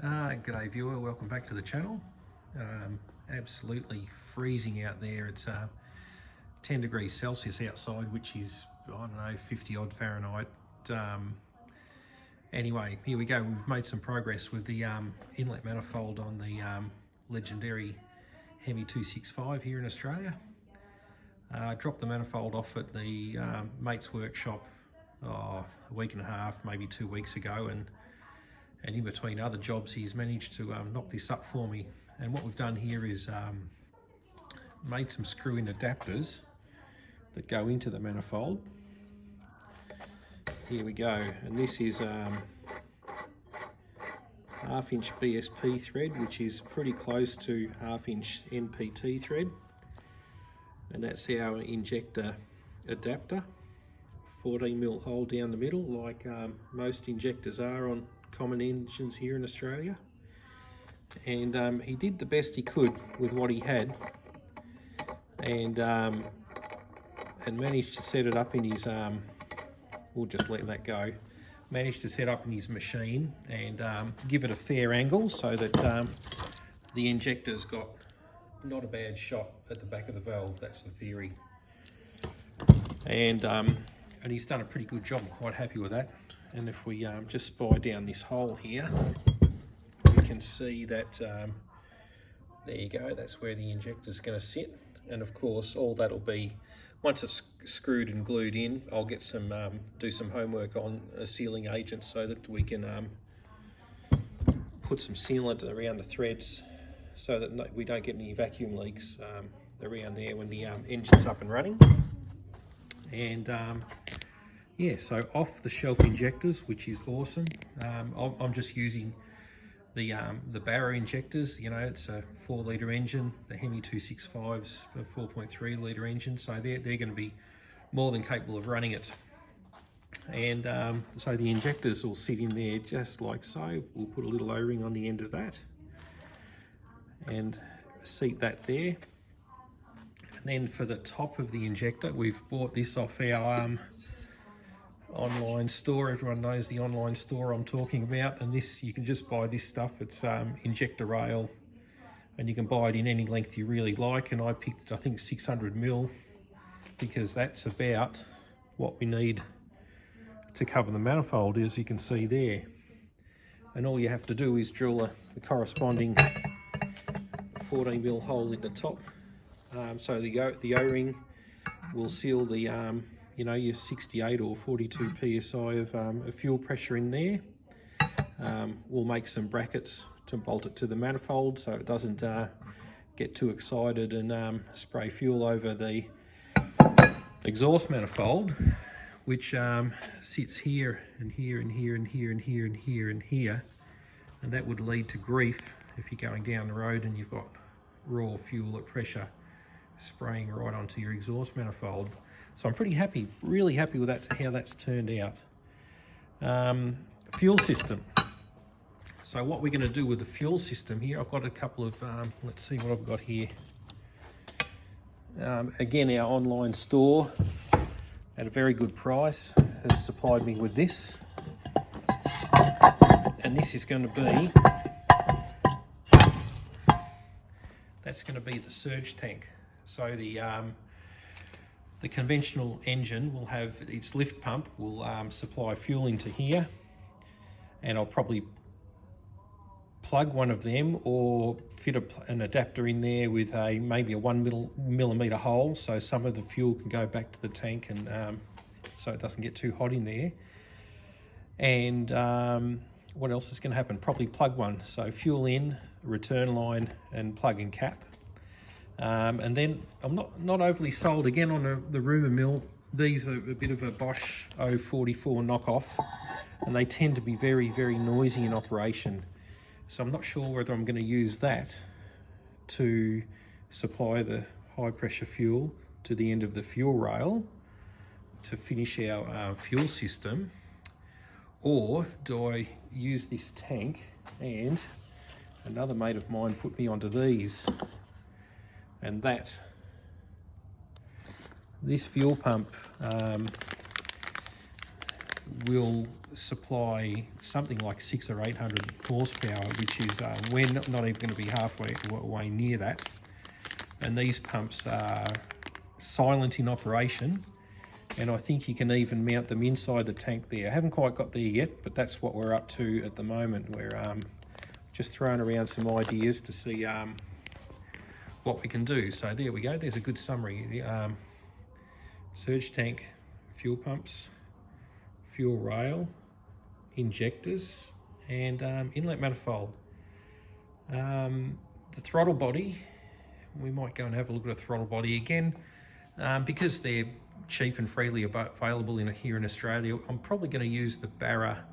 G'day viewer, welcome back to the channel. Absolutely freezing out there. It's 10 degrees Celsius outside, which is, I don't know, 50 odd Fahrenheit. Anyway, here we go. We've made some progress with the inlet manifold on the legendary Hemi 265 here in Australia. Dropped the manifold off at the mate's workshop a week and a half, maybe 2 weeks ago, and in between other jobs he's managed to knock this up for me. And what we've done here is made some screw-in adapters that go into the manifold. Here we go, and this is half-inch BSP thread, which is pretty close to half-inch NPT thread, and that's our injector adapter. 14mm hole down the middle, like most injectors are on common engines here in Australia. And he did the best he could with what he had, and managed to set it up in his we'll just let that go. Managed to set up in his machine and give it a fair angle so that the injector's got not a bad shot at the back of the valve. That's the theory. And he's done a pretty good job. I'm quite happy with that. And if we just spy down this hole here, we can see that there you go, that's where the injector's going to sit. And of course, all that'll be, once it's screwed and glued in, I'll get some do some homework on a sealing agent so that we can put some sealant around the threads so that we don't get any vacuum leaks around there when the engine's up and running. And yeah, so off-the-shelf injectors, which is awesome. I'm just using the Barra injectors. You know, it's a 4-litre engine. The Hemi 265's a 4.3-litre engine, so they're going to be more than capable of running it. And so the injectors will sit in there just like so. We'll put a little O-ring on the end of that and seat that there. And then for the top of the injector, we've bought this off our online store. Everyone knows the online store I'm talking about, and this, you can just buy this stuff. It's injector rail, and you can buy it in any length you really like, and I picked, I think, 600mm, because that's about what we need to cover the manifold, as you can see there. And all you have to do is drill the corresponding 14mm hole in the top. So the O-ring will seal the you know, your 68 or 42 psi of fuel pressure in there. We'll make some brackets to bolt it to the manifold so it doesn't get too excited and spray fuel over the exhaust manifold, which sits here and here and here and here and here and here and here, and that would lead to grief if you're going down the road and you've got raw fuel at pressure spraying right onto your exhaust manifold. So I'm pretty happy, really happy with that, how that's turned out. Fuel system. So what we're going to do with the fuel system here, I've got a couple of, let's see what I've got here. Again, our online store at a very good price has supplied me with this. And this is going to be, that's going to be the surge tank. So the conventional engine will have its lift pump, will supply fuel into here, and I'll probably plug one of them or fit an adapter in there with maybe a 1mm hole, so some of the fuel can go back to the tank, and so it doesn't get too hot in there. And what else is going to happen? Probably plug one, so fuel in, return line, and plug and cap. And then I'm not overly sold again on the rumour mill. These are a bit of a Bosch 044 knockoff, and they tend to be very, very noisy in operation. So I'm not sure whether I'm going to use that to supply the high pressure fuel to the end of the fuel rail to finish our fuel system, or do I use this tank? And another mate of mine put me onto these. And this fuel pump will supply something like 600 or 800 horsepower, which is we're not even going to be halfway near that. And these pumps are silent in operation, and I think you can even mount them inside the tank there. I haven't quite got there yet, but that's what we're up to at the moment. We're just throwing around some ideas to see what we can do. So there we go, there's a good summary. The surge tank, fuel pumps, fuel rail, injectors, and inlet manifold. The throttle body, we might go and have a look at a throttle body again. Because they're cheap and freely available here in Australia, I'm probably going to use the Barra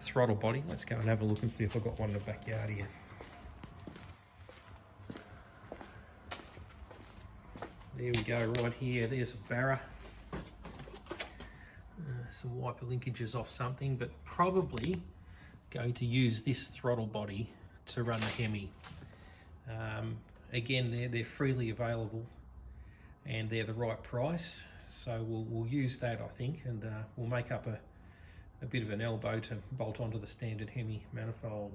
throttle body. Let's go and have a look and see if I've got one in the backyard here. There we go, right here, there's a Barra. Some wiper linkages off something, but probably going to use this throttle body to run the Hemi. Again, they're freely available and they're the right price, so we'll use that, I think, and we'll make up a bit of an elbow to bolt onto the standard Hemi manifold.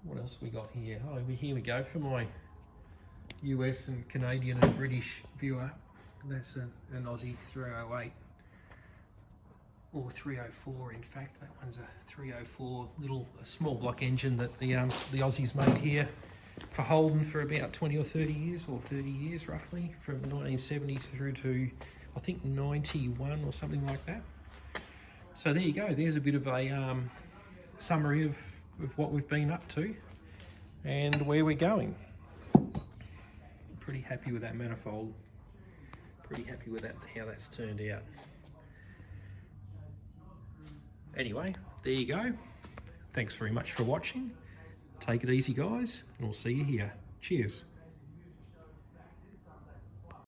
What else we got here? Oh, here we go, for my US and Canadian and British viewer. That's an Aussie 308 or 304. In fact, that one's a 304, a small block engine that the Aussies made here for Holden for about 20 or 30 years, or 30 years roughly, from 1970s through to I think 91 or something like that. So there you go, there's a bit of a summary of what we've been up to and where we're going. Pretty happy with that manifold, pretty happy with that, how that's turned out. Anyway, there you go. Thanks very much for watching. Take it easy, guys, and we'll see you here. Cheers.